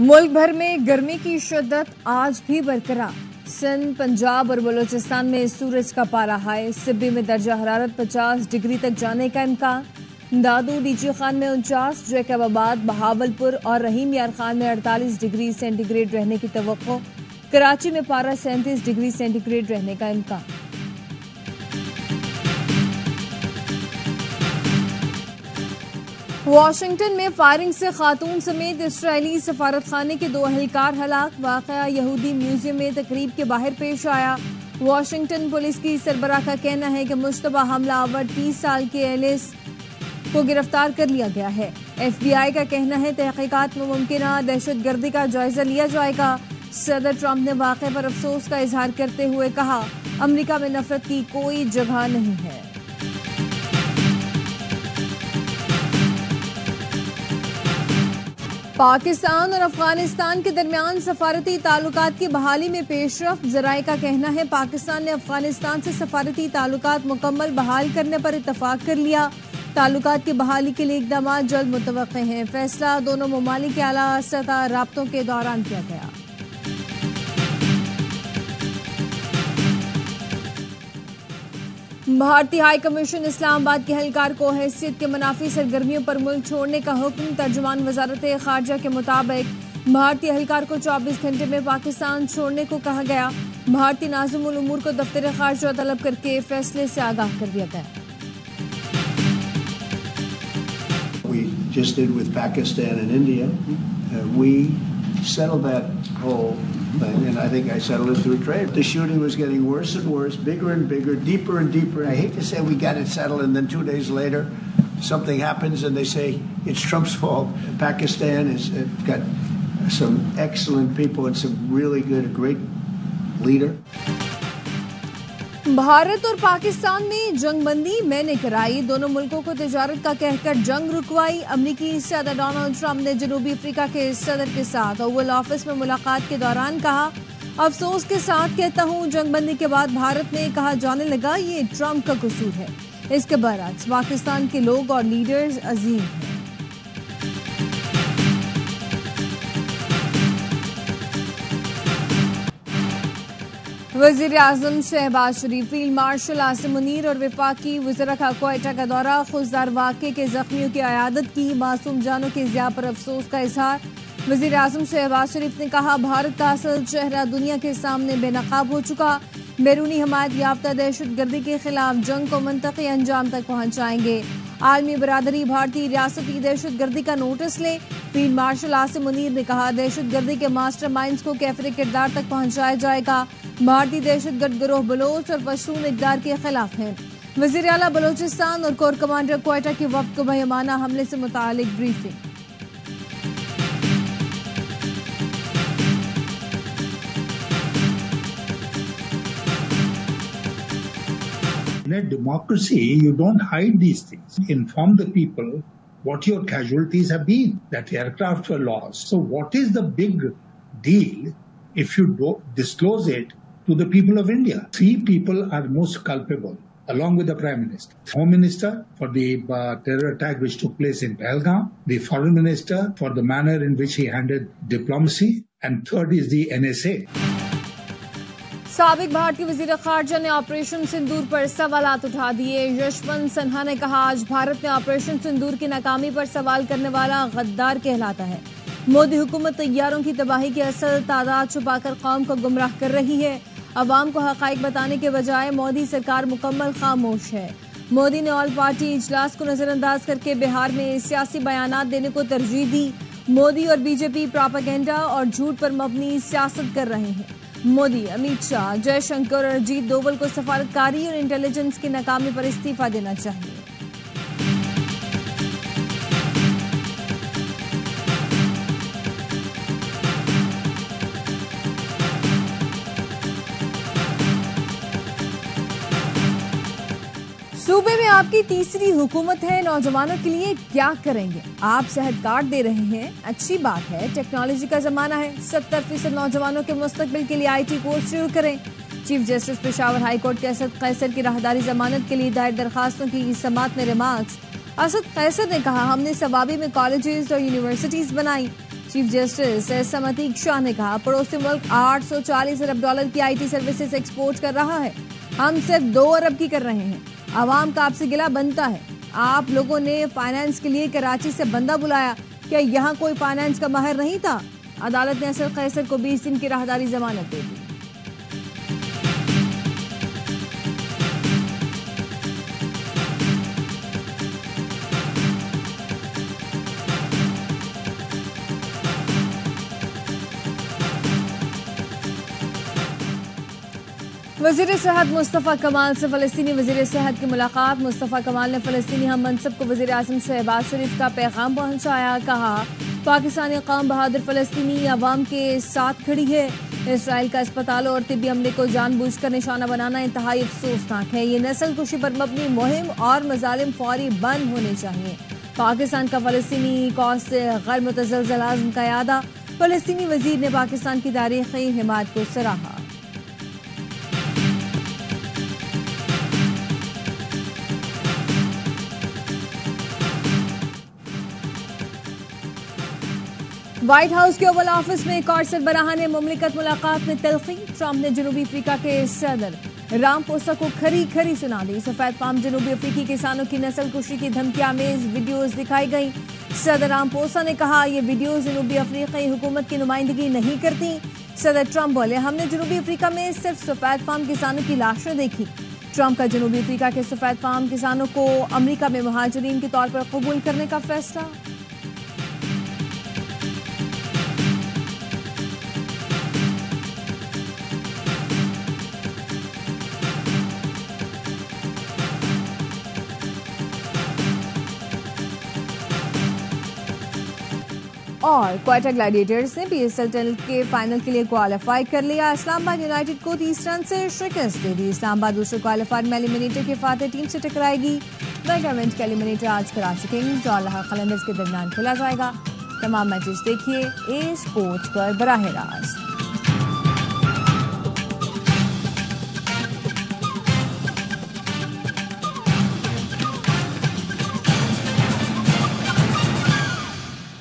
मुल्क भर में गर्मी की शिद्दत आज भी बरकरार। सिंध, पंजाब और बलूचिस्तान में सूरज का पारा हाई। सिब्बी में दर्जा हरारत 50 डिग्री तक जाने का इम्कान। दादू, डीजी खान में 49, जैकबाबाद, बहावलपुर और रहीम यार खान में 48 डिग्री सेंटीग्रेड रहने की तवक्को। कराची में पारा 37 डिग्री सेंटीग्रेड रहने का इम्कान। वाशिंगटन में फायरिंग से खातून समेत इसराइली सफारत खाने के 2 अहलकार हलाक। वाकया यहूदी म्यूजियम में तकरीब के बाहर पेश आया। वाशिंगटन पुलिस की सरबराह का कहना है कि मुश्तबा हमलावर 30 साल के एलिस को गिरफ्तार कर लिया गया है। FBI का कहना है तहकीकात में मुमकिन दहशतगर्दी का जायजा लिया जाएगा। सदर ट्रंप ने वाकये पर अफसोस का इजहार करते हुए कहा, अमरीका में नफरत की कोई जगह नहीं है। पाकिस्तान और अफगानिस्तान के दरमियान सफारती ताल्लुकात की बहाली में पेशरफ। जराये का कहना है पाकिस्तान ने अफगानिस्तान से सफारती ताल्लुकात मुकम्मल बहाल करने पर इत्तफाक कर लिया। ताल्लुकात की बहाली के लिए इक़दाम जल्द मुतवक्के हैं। फैसला दोनों ममालिक के आला सतह राब्तों के दौरान किया गया। भारतीय हाई कमीशन इस्लामाबाद के एहलकार को हैसियत के मुनाफी सरगर्मियों पर मुल्क छोड़ने का हुक्म। तर्जुमान वजारत खारजा के मुताबिक भारतीय एहलकार को 24 घंटे में पाकिस्तान छोड़ने को कहा गया। भारतीय नाज़िमुल उमूर को दफ्तर खारजा तलब करके फैसले से आगाह कर दिया गया। We just did with Pakistan and India. We settled that whole thing, and I think I settled it through trade. The shooting was getting worse and worse, bigger and bigger, deeper and deeper. I hate to say we got it settled, and then 2 days later, something happens, and they say it's Trump's fault. Pakistan has got some excellent people and some really good, great leader. Bharat और पाकिस्तान में जंगबंदी मैंने कराई। दोनों मुल्कों को तिजारत का कहकर जंग रुकवाई। अमरीकी सदर डोनाल्ड ट्रंप ने जनूबी अफ्रीका के सदर के साथ ओवल ऑफिस में मुलाकात के दौरान कहा, अफसोस के साथ कहता हूं जंगबंदी के बाद भारत में कहा जाने लगा ये ट्रंप का कसूर है। इसके बरअक्स पाकिस्तान के लोग और लीडर्स अजीम हैं। वज़ीर आज़म शहबाज शरीफ, फील्ड मार्शल आसिम मुनीर और वफाकी वज़रा का क्वेटा का दौरा। खुशदार वाक़े के जख्मियों की अयादत की। मासूम जानों के ज़िया पर अफसोस का इजहार। वज़ीर आज़म शहबाज शरीफ ने कहा, भारत का असल चेहरा दुनिया के सामने बेनकाब हो चुका। बैरूनी हमायत याफ्ता दहशतगर्दी के खिलाफ जंग को मंतक़ी अंजाम तक पहुँचाएंगे। आलमी बरादरी भारतीय रियासती दहशतगर्दी का नोटिस ले। फील्ड मार्शल आसिम मुनीर ने कहा, दहशतगर्दी के मास्टर माइंड्स को कैफरे किरदार तक पहुँचाया जाएगा। भारतीय दहशतगर्द गिरोह बलोच और पश्तून इक़दार के खिलाफ हैं। वज़ीर आला बलोचिस्तान और कोर कमांडर क्वेटा के वफ़द को बहिमाना हमले से मुतालिक briefing. In a democracy, you don't hide these things. Inform the people what your casualties have been, that aircraft were lost. So what is the big deal if you don't disclose it to the people of India? 3 people are most culpable, along with the Prime Minister. Home Minister for the terror attack which took place in Pahalgam, the Foreign Minister for the manner in which he handled diplomacy, and third is the NSA. साबिक भारतीय वजीर खारजा ने operation सिंदूर पर सवालात उठा दिए। यशवंत सिन्हा ने कहा, आज भारत में ऑपरेशन सिंदूर की नाकामी पर सवाल करने वाला गद्दार कहलाता है। मोदी हुकूमत तैयारों की तबाही की असल तादाद छुपाकर कौम को गुमराह कर रही है। अवाम को हकाइक बताने के बजाय मोदी सरकार मुकम्मल खामोश है। मोदी ने ऑल पार्टी इजलास को नजरअंदाज करके बिहार में सियासी बयानात देने को तरजीह दी। मोदी और बीजेपी प्रोपेगेंडा और झूठ पर मबनी सियासत कर रहे हैं। मोदी, अमित शाह, जयशंकर और अजीत डोवल को सफारतकारी और इंटेलिजेंस की नाकामी पर इस्तीफा देना चाहिए। सूबे में आपकी तीसरी हुकूमत है। नौजवानों के लिए क्या करेंगे? आप सेहत कार्ड दे रहे हैं, अच्छी बात है। टेक्नोलॉजी का जमाना है। 70% नौजवानों के मुस्तकबिल के लिए IT कोर्स शुरू करें। Chief justice Peshawar high court के असद कैसर की राहदारी जमानत के लिए दायर दरखास्तों की समाअत में रिमार्क्स। असद कैसर ने कहा, हमने सवाबी में कॉलेजेस और यूनिवर्सिटीज बनाई। चीफ जस्टिस एहसन अतीक शाह ने कहा, पड़ोसी मुल्क 840 अरब डॉलर की IT सर्विसेज एक्सपोर्ट कर रहा है, हम सिर्फ 2 अरब की कर रहे हैं। आवाम का आपसे गिला बनता है, आप लोगों ने फाइनेंस के लिए कराची से बंदा बुलाया, क्या यहाँ कोई फाइनेंस का माहिर नहीं था? अदालत ने असद कैसर को 20 दिन की राहदारी जमानत दे दी। वजीर सेहत मुस्तफ़ा कमाल से फ़लस्तीनी वजीर सेहत की मुलाकात। मुस्तफ़ा कमाल ने फ़लस्तीनी हम मनसब को वजीर आज़म शहबाज शरीफ का पैगाम पहुंचाया। कहा, पाकिस्तानी कौम बहादुर फ़लस्तीनी अवाम के साथ खड़ी है। इसराइल का अस्पतालों और तिब्बी हमले को जानबूझकर निशाना बनाना इंतहाई अफसोसनाक है। ये नस्ल कुशी पर मबनी मुहिम और मजालिम फौरी बंद होने चाहिए। पाकिस्तान का फ़लस्तीनी कौस से गैर मुतज़लज़ल आज़म का यादा। फ़लस्तीनी वजीर ने पाकिस्तान की तारीख़ी हिमायत को सराहा। व्हाइट हाउस के ओवल ऑफिस में एक और सरबराह ने मुमलिकत मुलाकात में तलखी। ट्रंप ने जनूबी अफ्रीका के सदर रामपोसा को खरी खरी सुना दी। सफेद पाम जनूबी अफ्रीकी किसानों की नस्ल कुशी की धमकियामेज वीडियोज दिखाई गई। सदर रामपोसा ने कहा, ये वीडियोज जनूबी अफ्रीकी हुकूमत की नुमाइंदगी नहीं करती। सदर ट्रंप बोले, हमने जनूबी अफ्रीका में सिर्फ सफेद पाम किसानों की लाशें देखी। ट्रंप का जनूबी अफ्रीका के सफेद पाम किसानों को अमरीका में मुहाजिरीन के तौर पर कबूल करने का फैसला। और क्वेटा ग्लैडिएटर्स ने PSL के फाइनल के लिए क्वालिफाई कर लिया। इस्लामाबाद यूनाइटेड को 30 रन से शिकस्त दे दी। इस्लामाबाद दूसरे क्वालिफायर में एलिमिनेटर के फातेह टीम से टकराएगी। मेगा इवेंट का एलिमिनेटर आज कराची किंग्स और लाहौर कलंदर्स के दरमियान खेला जाएगा। तमाम मैचेस देखिए A स्पोर्ट्स पर बराह रास्त।